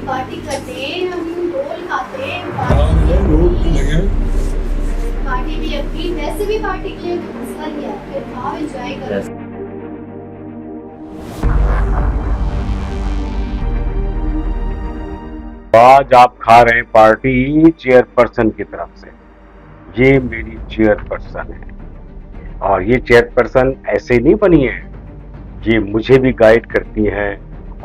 Party करते हैं, हम रोल खाते हैं, रोड पे लगे पार्टी भी अपनी, वैसे भी पार्टी के लिए मसला नहीं है, फिर आओ एंजॉय करो। आज आप खा रहे हैं पार्टी चेयरपर्सन की तरफ से। ये मेरी चेयरपर्सन है और ये चेयरपर्सन ऐसे नहीं बनी है, ये मुझे भी गाइड करती हैं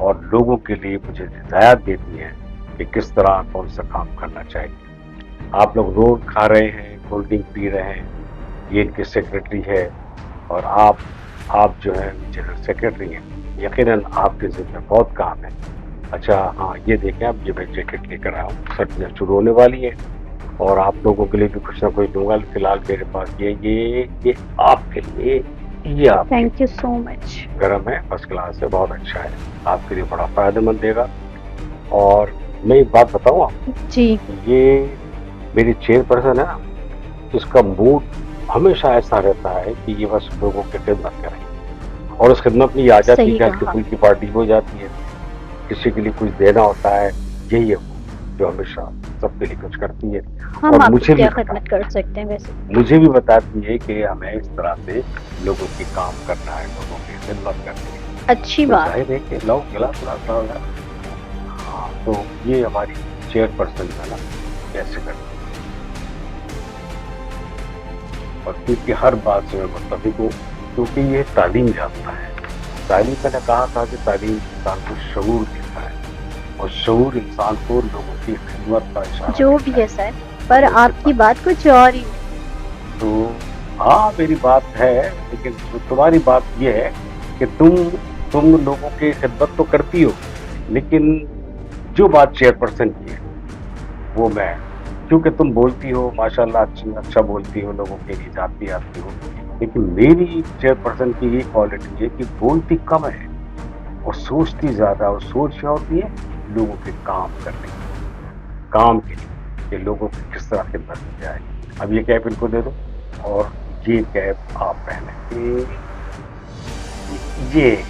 और लोगों के लिए मुझे हिदायत देती हैं कि किस तरह कौन सा काम करना चाहिए। आप लोग रोल खा रहे हैं, कोल्ड ड्रिंक पी रहे हैं, ये इनके सेक्रेटरी है और आप जो है जनरल सेक्रेटरी हैं। यकीनन आपके ज़िम्मे बहुत काम है। अच्छा हाँ, ये देखें आप, ये मैं जैकेट लेकर आया हूँ, सर्दियाँ शुरू होने वाली है और आप लोगों के लिए भी कुछ ना कुछ दूंगा। फिलहाल मेरे पास ये आपके लिए, ये आप थैंक यू सो मच। गर्म है, फर्स्ट क्लास है, बहुत अच्छा है, आपके लिए बड़ा फायदेमंद देगा। और मैं एक बात बताऊँ आपको, जी ये मेरी चेयरपर्सन है ना, इसका मूड हमेशा ऐसा रहता है कि ये बस लोगों की खिदमत करें और उस खिदमत में ये आ जाती सही है, कहा। फुल की पार्टी हो जाती है, किसी के लिए कुछ देना होता है, यही है वो जो हमेशा सबके लिए कुछ करती है। हम और आपकी मुझे क्या भी खिदमत कर सकते हैं वैसे? मुझे भी बताती है कि हमें इस तरह से लोगों की काम करना है, लोगों की खिदमत करनी है। अच्छी तो बात। जाहिर है कि लो गिलास होगा। हाँ, तो ये हमारी चेयरपर्सन है ना, कैसे करती है और क्योंकि हर बात से मैं मुत्तफिक हूँ, क्योंकि ये तालीम याफ्ता है। तालीम मैंने कहा था कि तालीम इंसान को शऊर देता है और शऊर इंसान को लोगों की खिदमत का इशारा जो देता भी है। है सर, पर आपकी बात कुछ और ही। तो हाँ, मेरी बात है, लेकिन तुम्हारी बात ये है कि तुम लोगों की खिदमत तो करती हो, लेकिन जो बात चेयरपर्सन की है वो मैं, क्योंकि तुम बोलती हो माशाल्लाह, अच्छा बोलती हो, लोगों के लिए जाती आती हो, लेकिन मेरी चेयरपर्सन की ये क्वालिटी है कि बोलती कम है और सोचती ज्यादा। और सोच क्या होती है? लोगों के काम करने की, काम के लिए कि लोगों की किस तरह खिदमत की जाए। अब ये कैप इनको दे दो और ये कैप आप पहने, ये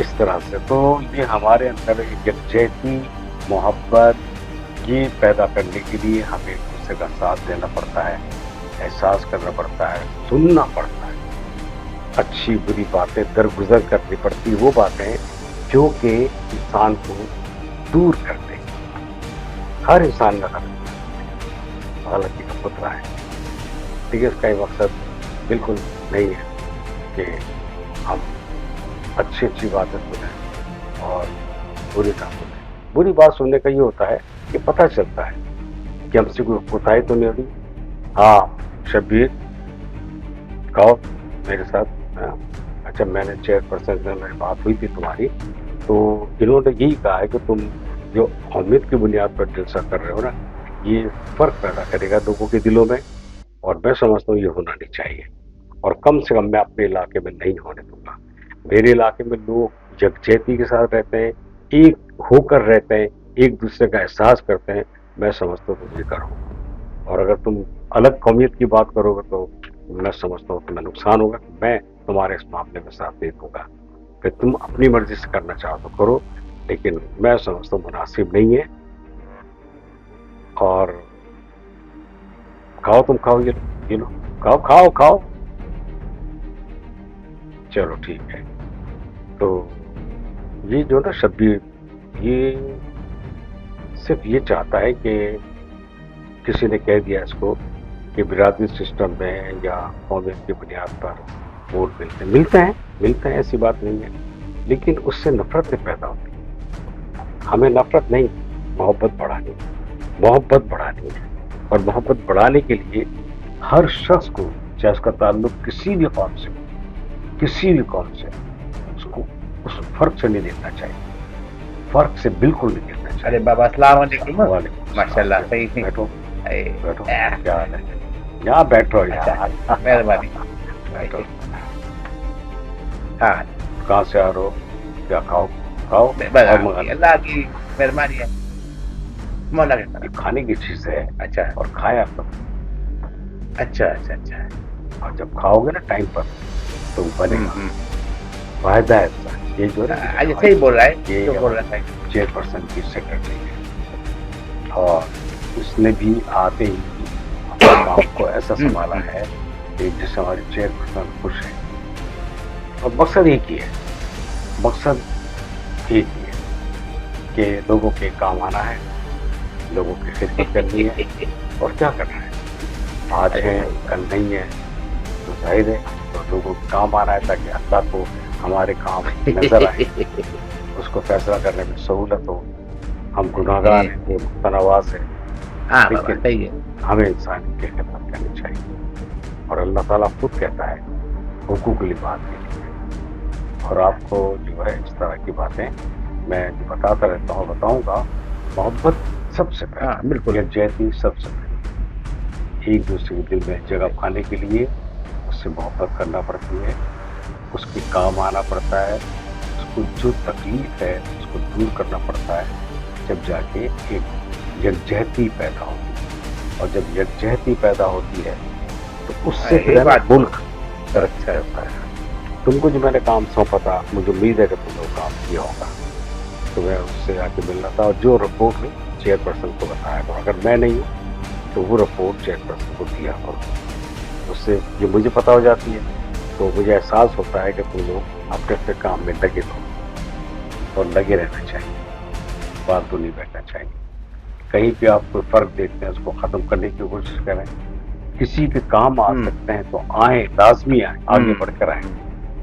इस तरह से। तो ये हमारे अंदर एक यकजहती, मोहब्बत, ये पैदा करने के लिए हमें एक दूसरे का साथ देना पड़ता है, एहसास करना पड़ता है, सुनना पड़ता है, अच्छी बुरी बातें दरगुजर करनी पड़ती, वो बातें जो कि इंसान को दूर कर दें। हर इंसान का करना हालांकि का पुतला है, ठीक है। इसका ये मकसद बिल्कुल नहीं है कि हम अच्छी बातें सुनें और बुरी ना सुनें। बुरी बात सुनने का ये होता है कि पता चलता है कि हमसे कोई कोताही तो नहीं होती। हाँ शब्बीर, कहो मेरे साथ। अच्छा, मैंने चेयरपर्सन से मेरी बात हुई थी तुम्हारी, तो इन्होंने यही कहा है कि तुम जो उम्मीद की बुनियाद पर जलसा कर रहे हो ना, ये फर्क पैदा करेगा लोगों के दिलों में, और मैं समझता हूँ ये होना नहीं चाहिए, और कम से कम मैं अपने इलाके में नहीं होने दूंगा। मेरे इलाके में लोग यकजहती के साथ रहते हैं, एक होकर रहते हैं, एक दूसरे का एहसास करते हैं। मैं समझता हूँ तुम ये करो, और अगर तुम अलग कौमियत की बात करोगे तो मैं समझता हूँ तुम्हें नुकसान होगा। मैं तुम्हारे इस मामले में साथ नहीं दूंगा। फिर तुम अपनी मर्जी से करना चाहो तो करो, लेकिन मैं समझता हूँ मुनासिब नहीं है। और खाओ, तुम खाओ, ये लो, खाओ खाओ खाओ, चलो ठीक है। तो ये जो ना शब्बीर, ये सिर्फ ये चाहता है कि किसी ने कह दिया इसको कि बिरादरी सिस्टम में या कौमियत की बुनियाद पर वोट मिलते हैं, ऐसी बात नहीं है, लेकिन उससे नफरतें पैदा होती हैं। हमें नफरत नहीं, मोहब्बत बढ़ानी है। और मोहब्बत बढ़ाने के लिए हर शख्स को, चाहे उसका ताल्लुक किसी भी कौम से, उसको उस फर्क से नहीं देखना चाहिए, फर्क से बिल्कुल नहीं देखना चाहिए। अरे बाबा, अस्सलाम वालेकुम। वालेकुम माशाल्लाह, सही थी। बैठो, बैठो। क्या हाल है? यहाँ बैठो यार, मेहरबानी। बैठो। हाँ, कहाँ से आ रहे हो? क्या खाओ? और मंगा अल्लाह की मेहरबानी है, मौला के ये तरफ। खाने की चीज है, अच्छा और खाया करो। अच्छा। और जब खाओगे ना टाइम पर तो बनेगा, फायदा है इसका। ये जो है आज सही बोल रहा है, ये जो बोल रहा है। चेयरपर्सन की सेक्रेटरी है और उसने भी आते ही अपने काम को ऐसा संभाला है कि जिससे हमारी चेयरपर्सन खुश है। और मकसद एक ही है, मकसद एक ही है कि लोगों के काम आना है, लोगों की खिदमत करनी है और क्या करना है। आज है कल नहीं है तो जाहिर है तो लोगों को काम आना है ताकि अल्लाह को हमारे काम नजर आए, उसको फैसला करने में सहूलत हो। हम गुनाहगार हैं, ये मुख्तनवाज है, हाँ ठीक बाबा है। सही है। हमें इंसान की खिदमत करनी चाहिए और अल्लाह ताला खुद कहता है हुकूक लिबाद के लिए। और आपको जो है इस तरह की बातें मैं जो बताता रहता हूँ बताऊंगा। मोहब्बत सबसे पहले, हाँ बिल्कुल। यकजहती सबसे पहले, एक दूसरे के दिल में जगह पाने के लिए उससे मोहब्बत करना पड़ती है, उसके काम आना पड़ता है, उसको जो तकलीफ है उसको दूर करना पड़ता है, जब जाके एक यकजहती पैदा होती है। और जब यकजहती पैदा होती है तो उससे एक फिर बात मुल्क तरक्की करता है। तुमको जो मैंने काम सौंपा था मुझे उम्मीद है कि तुमने वो काम किया होगा, तो मैं उससे आके मिलना था और जो रिपोर्ट हुई चेयरपर्सन को बताया था। अगर मैं नहीं हूँ तो वो रिपोर्ट चेयरपर्सन को दिया करो, उससे जो मुझे पता हो जाती है तो मुझे एहसास होता है कि तुम लोग अपने अपने काम में लगे रहो और लगे रहना चाहिए, फालतू नहीं बैठना चाहिए। कहीं पे आप कोई फर्क देखते हैं उसको ख़त्म करने की कोशिश करें। किसी के काम आ सकते हैं तो आए, लाजमी आए, आगे बढ़कर आए।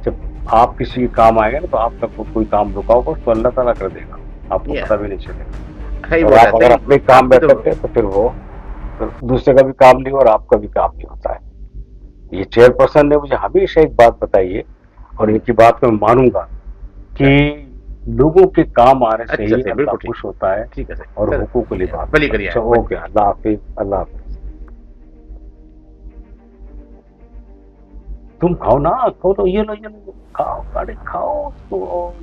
जब आप किसी के काम आएंगे ना तो आप तक कोई काम रुका होगा तो अल्लाह ताला कर देगा, आपको पता भी नहीं चलेगा। सही और बोल आप रहा अगर है, अपने काम बैठ सकते हैं तो फिर वो फिर दूसरे का भी काम नहीं और आपका भी काम नहीं होता है। ये चेयरपर्सन ने मुझे हमेशा एक बात बताई है और इनकी बात को मैं मानूंगा कि लोगों के काम आने से अच्छा, ही अच्छा, अल्लाह बिल्कुल ठीक। खुश होता है ठीक है सर। और सर, हुकूक लिबाद। भली करिए। अच्छा ओके, अल्लाह हाफिज, अल्लाह हाफिज। तुम खाओ ना, खाओ तो ये लो खाओ, अरे खाओ तो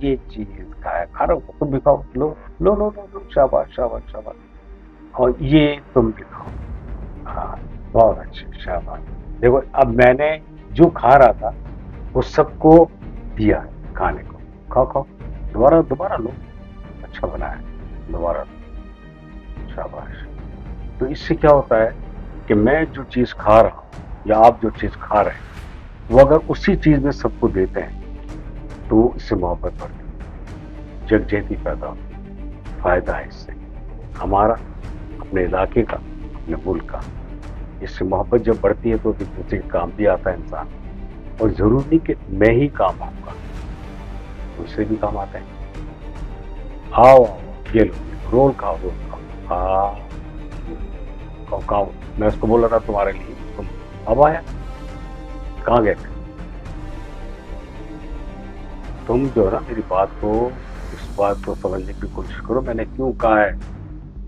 ये चीज खाया खा रहे हो, तुम भी खाओ, लो लो लो लो, लो शाबाश शाबाश शाबाश। और ये तुम भी खाओ, हाँ बहुत अच्छे, शाबाश। देखो अब मैंने जो खा रहा था वो सबको दिया है खाने को, खाओ खाओ, दोबारा दोबारा लो, अच्छा बना है, दोबारा लो, शाबाश। तो इससे क्या होता है कि मैं जो चीज़ खा रहा हूँ या आप जो चीज़ खा रहे हैं वो अगर उसी चीज़ में सबको देते हैं तो इससे मोहब्बत बढ़ती है, यकजहती पैदा होती है, फ़ायदा है इससे हमारा, अपने इलाके का, अपने मुल्क का। इससे मोहब्बत जब बढ़ती है तो दूसरे के काम भी आता है इंसान। और ज़रूरी नहीं कि मैं ही काम आऊँगा, दूसरे भी काम आते हैं। आओ आओ ये लो, रोल खाओ, रोल खाओ, खाओ खाओ। मैं उसको बोल रहा था तुम्हारे लिए, तुम अब आया, कहाँ गए थे तुम? जो है ना मेरी बात को, इस बात को समझने की कोशिश करो, मैंने क्यों कहा है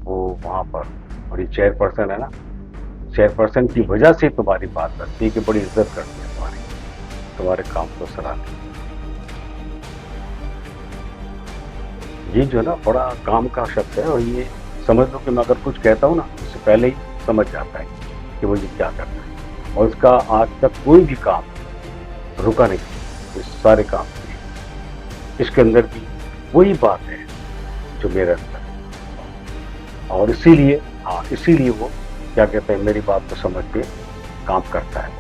वो वहाँ पर। और ये चेयरपर्सन है ना, चेयरपर्सन की वजह से तुम्हारी बात करती है कि बड़ी इज्जत करती है तुम्हारे काम को सराहती है। ये जो है ना बड़ा काम का शब्द है और ये समझ लो कि मैं अगर कुछ कहता हूँ ना उससे पहले ही समझ जाता है कि मुझे क्या करना है। और इसका आज तक कोई भी काम रुका नहीं, इस सारे काम किए। इसके अंदर भी वही बात है जो मेरे अंदर है और इसीलिए इसीलिए वो क्या कहते हैं मेरी बात को समझ के काम करता है।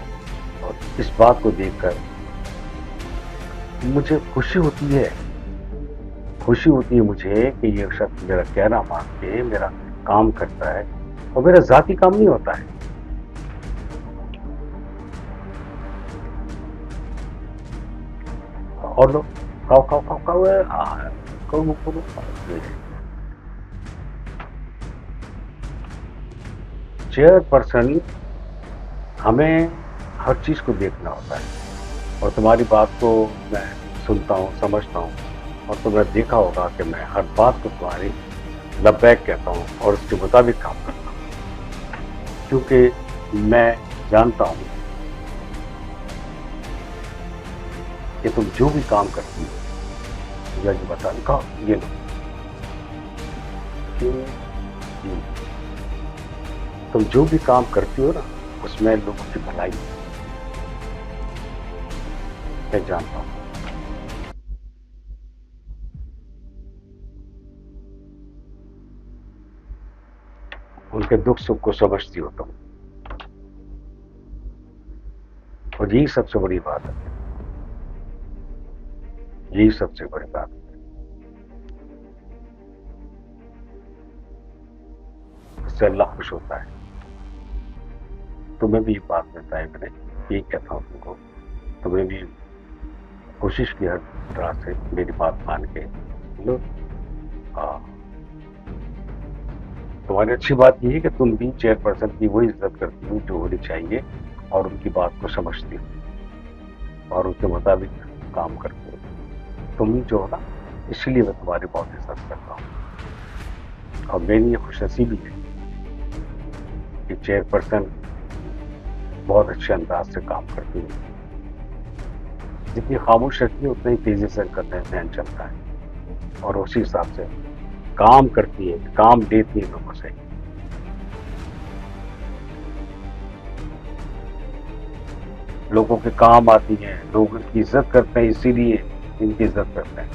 और इस बात को देखकर मुझे खुशी होती है मुझे कि ये शख्स मेरा कहना मान के मेरा काम करता है और मेरा जाती काम नहीं होता है। और लोग खाओ खाओ खाओ खाओ, करो करो। चेयरपर्सन हमें हर चीज को देखना होता है और तुम्हारी बात को मैं सुनता हूँ, समझता हूँ और तुमने देखा होगा कि मैं हर बात को तुम्हारी लब्बैक कहता हूँ और उसके मुताबिक काम करता हूँ, क्योंकि मैं जानता हूँ कि तुम जो भी काम करती हो या जो बता लिखा ये लो, तुम जो भी काम करती हो ना उसमें लोगों की भलाई मैं जानता हूँ। उनके दुख सुख को समझती हो तुम, और यही सबसे बड़ी बात है, यही सबसे बड़ी बात है। इससे अल्लाह खुश होता है। तुम्हें भी बात देता है, मैंने यही कहता हूँ तुमको, तुम्हें भी कोशिश की हर तरह से मेरी बात मान के लो। तुम्हारी अच्छी बात यह है कि तुम भी चेयरपर्सन की वही इज्जत करती हो जो होनी चाहिए, और उनकी बात को समझती हो और उनके मुताबिक काम करती हो। तुम जो हो ना, इसलिए मैं तुम्हारी बहुत इज्जत करता हूँ। और मेरी ये खुशनसीबी है कि चेयरपर्सन बहुत अच्छे अंदाज से काम करती है। जितनी खामोश रहती है उतना ही तेजी से करने में ध्यान चलता है, और उसी हिसाब से काम करती है, काम देती है लोगों से। लोगों के काम आती है, लोग इनकी इज्जत करते हैं, इसीलिए इनकी इज्जत करते हैं।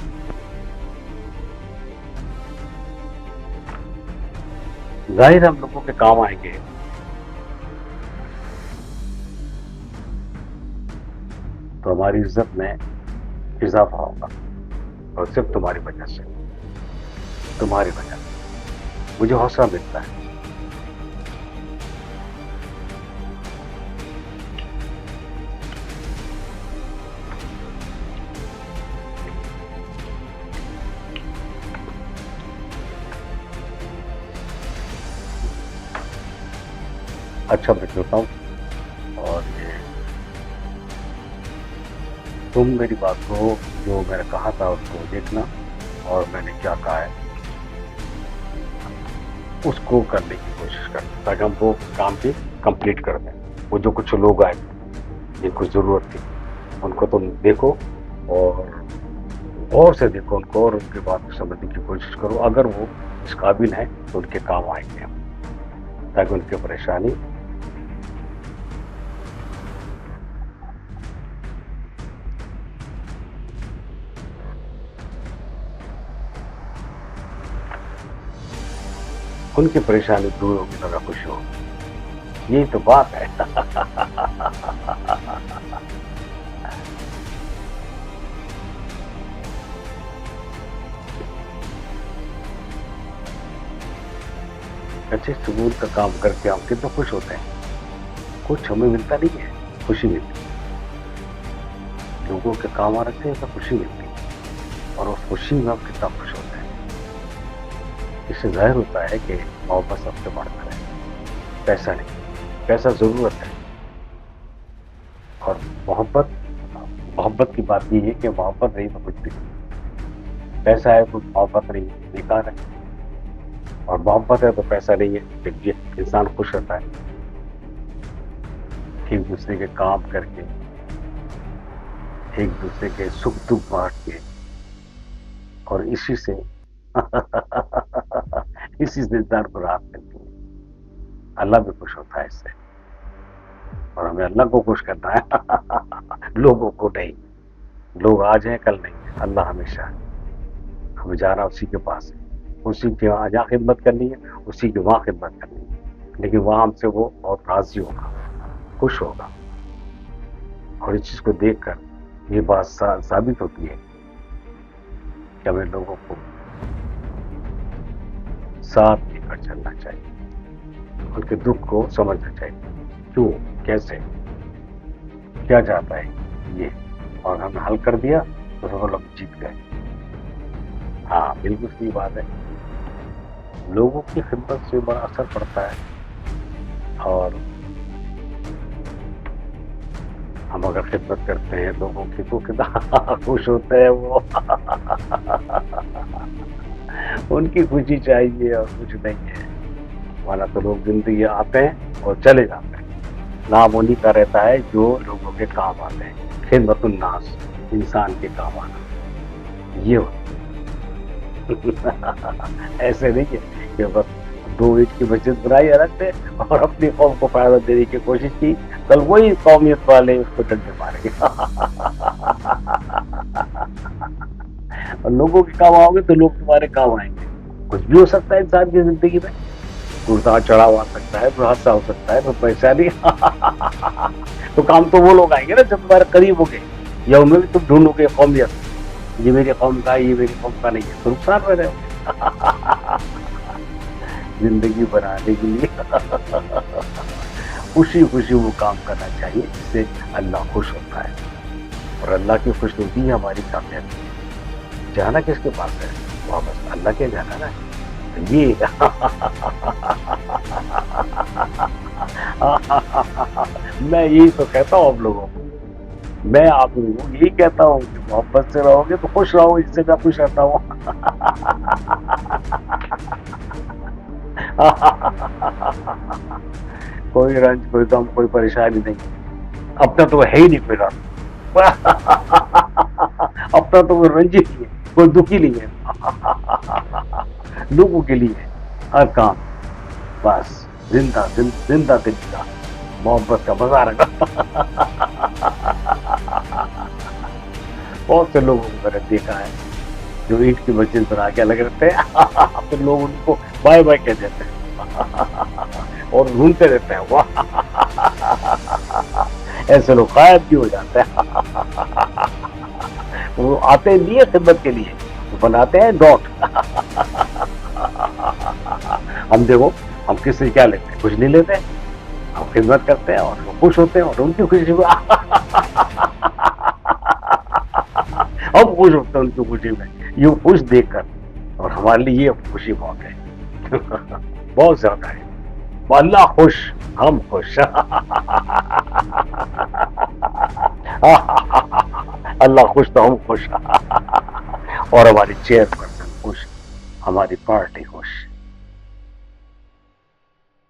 जाहिर हम लोगों के काम आएंगे तो हमारी इज्जत में इजाफा होगा, और सिर्फ तुम्हारी वजह से, तुम्हारी वजह से मुझे हौसला मिलता है। अच्छा मैं कहता हूँ, और ये तुम मेरी बात को, जो मैंने कहा था उसको देखना, और मैंने क्या कहा है उसको करने की कोशिश करना, ताकि हम वो काम भी कंप्लीट कर दें। वो जो कुछ लोग आए जिनको ज़रूरत थी उनको तुम देखो, और से देखो उनको, और उनकी बात को समझने की कोशिश करो। अगर वो इस काबिल है तो उनके काम आएंगे हम, ताकि उनकी परेशानी उनकी परेशानी दूर होगी, तो मैं खुश हूँ। यही तो बात है। अच्छे सुकून का काम करके हम कितना खुश होते हैं। कुछ हमें मिलता नहीं है, खुशी मिलती है। लोगों के काम आ रखते हैं तो खुशी मिलती है, और उस खुशी में हम कितना खुश होते हैं। इससे जाहिर होता है कि मोहब्बत सबसे बढ़कर है, पैसा नहीं। पैसा ज़रूरत है, और मोहब्बत की बात ये है कि मोहब्बत नहीं तो कुछ भी नहीं। पैसा है तो मोहब्बत नहीं, बेकार है, और मोहब्बत है तो पैसा नहीं है, फिर इंसान खुश रहता है। एक दूसरे के काम करके, एक दूसरे के सुख दुख बांट के, और इसी से इंसान को राहत मिलती है। अल्लाह भी खुश होता है इससे, और हमें अल्लाह को खुश करना है, लोगों को नहीं। लोग आज हैं कल नहीं है, अल्लाह हमेशा है। हमें जाना उसी के पास है, उसी के वहाँ जहाँ खिदमत करनी है, उसी के वहाँ खिदमत करनी है। लेकिन वहाँ हमसे वो बहुत राजी होगा, खुश होगा। और इस चीज़ को देखकर ये बात साबित होती है कि हमें लोगों को साथ लेकर चलना चाहिए, उनके दुख को समझना चाहिए, क्यों, कैसे, क्या चाहता है ये, और हमने हल कर दिया तो सब लोग जीत गए। हाँ, बिल्कुल सही बात है। लोगों की खिदमत से बड़ा असर पड़ता है, और हम अगर खिदमत करते हैं लोगों की तो कितना खुश होते हैं वो। उनकी खुशी चाहिए और कुछ नहीं है। वाला तो लोग जिंदगी आते हैं और चले जाते हैं। नाम उन्हीं का रहता है जो लोगों के काम आते हैं। खिदमतुन नास, इंसान के काम आना, ये ऐसे नहीं है कि बस 2 ईंट की मस्जिद बनाई अलग से और अपनी कौम को फायदा देने की कोशिश की, कल वही कौमियत वाले उसको डंडे मारेंगे। और लोगों के काम आओगे तो लोग तुम्हारे काम आएंगे। कुछ भी हो सकता है इंसान की जिंदगी में, उतार चढ़ाव आ सकता है, कोई हादसा हो सकता है, कोई परेशानी तो काम तो वो लोग आएंगे ना जब तुम्हारे करीब हो गए, या उनमें भी तुम ढूंढोगे कौमियत, ये मेरी कौम का है, ये मेरी कौम का नहीं है, तो नुकसान में रहे जिंदगी बनाने के लिए खुशी खुशी वो काम करना चाहिए जिससे अल्लाह खुश होता है, और अल्लाह की खुशनुदी ही हमारी कामयाबी है। जाना किसके पास है, वापस अल्लाह के जाना ना, तो ये मैं यही तो कहता हूँ आप लोगों को, मैं आप लोगों को यही कहता हूँ कि मोहब्बत से रहोगे तो खुश रहो, इससे मैं खुश रहता हूँ कोई रंज, कोई गम, कोई परेशानी नहीं, अपना तो है ही नहीं कोई रंज अपना तो कोई रंज ही नहीं है, कोई दुखी नहीं है लोगों के लिए हर काम, बस जिंदा जिंदा दिल का मोहब्बत का मजा रखा बहुत से लोगों को मैंने देखा है जो ईंट की मस्जिद बना के अलग रहते हैं फिर लोग उनको बाय बाय कह देते हैं और ढूंढते रहते हैं, वाह ऐसे लोग गायब भी हो जाते हैं वो आते नहीं है खिदमत के लिए, वो बनाते हैं डॉट हम देखो हम किससे क्या लेते हैं, कुछ नहीं लेते, हम खिदमत करते हैं और वो खुश होते हैं और उनकी खुशी में हम खुश होते हैं उनकी खुशी में, यूं खुश देखकर, और हमारे लिए ये खुशी बहुत है बहुत ज्यादा है, अल्लाह खुश हम खुश अल्लाह खुश तो हम खुश और हमारी चेयरपर्सन खुश, हमारी पार्टी खुश।